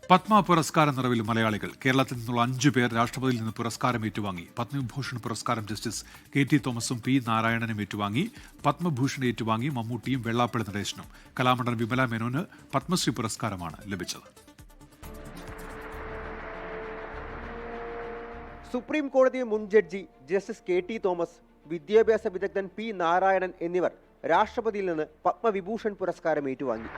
പത്മ പുരസ്കാര നിറവിൽ മലയാളികൾ. കേരളത്തിൽ നിന്നുള്ള 5 പേർ രാഷ്ട്രപതിയിൽ നിന്ന് പുരസ്കാരം ഏറ്റുവാങ്ങി. പത്മവിഭൂഷൺ പുരസ്കാരം ജസ്റ്റിസ് KT തോമസും P നാരായണനും ഏറ്റുവാങ്ങി. പത്മഭൂഷൺ ഏറ്റുവാങ്ങി മമ്മൂട്ടിയും വെള്ളാപ്പള്ളി നടേശനും. കലാമണ്ഡലം വിമല മേനോന് പത്മശ്രീ പുരസ്കാരമാണ് ലഭിച്ചത്. സുപ്രീം കോടതി മുൻ ജഡ്ജി ജസ്റ്റിസ് KT തോമസ്, വിദ്യാഭ്യാസ വിദഗ്ധൻ P നാരായണൻ എന്നിവർ രാഷ്ട്രപതിയിൽ നിന്ന് പത്മവിഭൂഷൺ പുരസ്കാരം ഏറ്റുവാങ്ങി.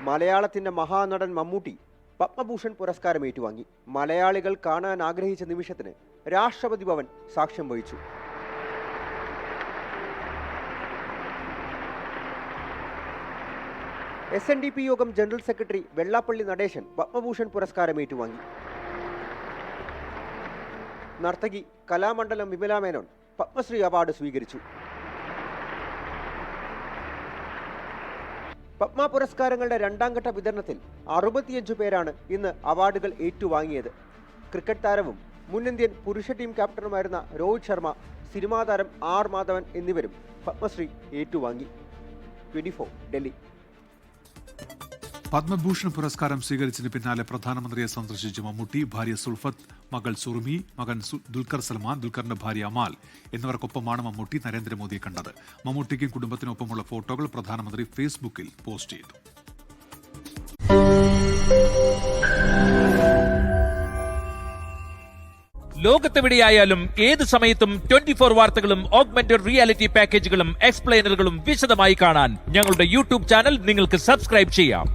മലയാളത്തിന്റെ മഹാനടൻ മമ്മൂട്ടി പത്മഭൂഷൺ പുരസ്കാരം ഏറ്റുവാങ്ങി. മലയാളികൾ കാണാൻ ആഗ്രഹിച്ച നിമിഷത്തിന് രാഷ്ട്രപതി ഭവൻ സാക്ഷ്യം വഹിച്ചു. SNDP യോഗം ജനറൽ സെക്രട്ടറി വെള്ളാപ്പള്ളി നടേശൻ പത്മഭൂഷൺ പുരസ്കാരം ഏറ്റുവാങ്ങി. നർത്തകി കലാമണ്ഡലം വിമല മേനോൻ പത്മശ്രീ അവാർഡ് സ്വീകരിച്ചു. പത്മ പുരസ്കാരങ്ങളുടെ 2ാം ഘട്ട വിതരണത്തിൽ 65 പേരാണ് ഇന്ന് അവാർഡുകൾ ഏറ്റുവാങ്ങിയത്. ക്രിക്കറ്റ് താരവും മുൻ ഇന്ത്യൻ പുരുഷ ടീം ക്യാപ്റ്റനുമായിരുന്ന രോഹിത് ശർമ്മ, സിനിമാ താരം R മാധവൻ എന്നിവരും പത്മശ്രീ ഏറ്റുവാങ്ങി. 24 ഡൽഹി. പത്മഭൂഷൺ പുരസ്കാരം സ്വീകരിച്ചതിന് പിന്നാലെ പ്രധാനമന്ത്രിയെ സന്ദർശിച്ച മമ്മൂട്ടി, ഭാര്യ സുൽഫത്ത്, മകൾ സുറുമി, മകൻ ദുൽഖർ സൽമാൻ, ദുൽഖറിന്റെ ഭാര്യ അമാൽ എന്നിവർക്കൊപ്പമാണ് മമ്മൂട്ടി നരേന്ദ്രമോദിയെ കണ്ടത്. മമ്മൂട്ടിക്കും കുടുംബത്തിനൊപ്പമുള്ള ഫോട്ടോകൾ പ്രധാനമന്ത്രി ഫേസ്ബുക്കിൽ പോസ്റ്റ് ചെയ്തു. ലോകത്തെവിടെയായാലും ഏത് സമയത്തും 24 വാർത്തകളും ഓഗ്മെന്റഡ് റിയാലിറ്റി പാക്കേജുകളും എക്സ്പ്ലെയിനറുകളും വിശദമായി കാണാൻ ഞങ്ങളുടെ യൂട്യൂബ് ചാനൽ നിങ്ങൾക്ക് സബ്സ്ക്രൈബ് ചെയ്യാം.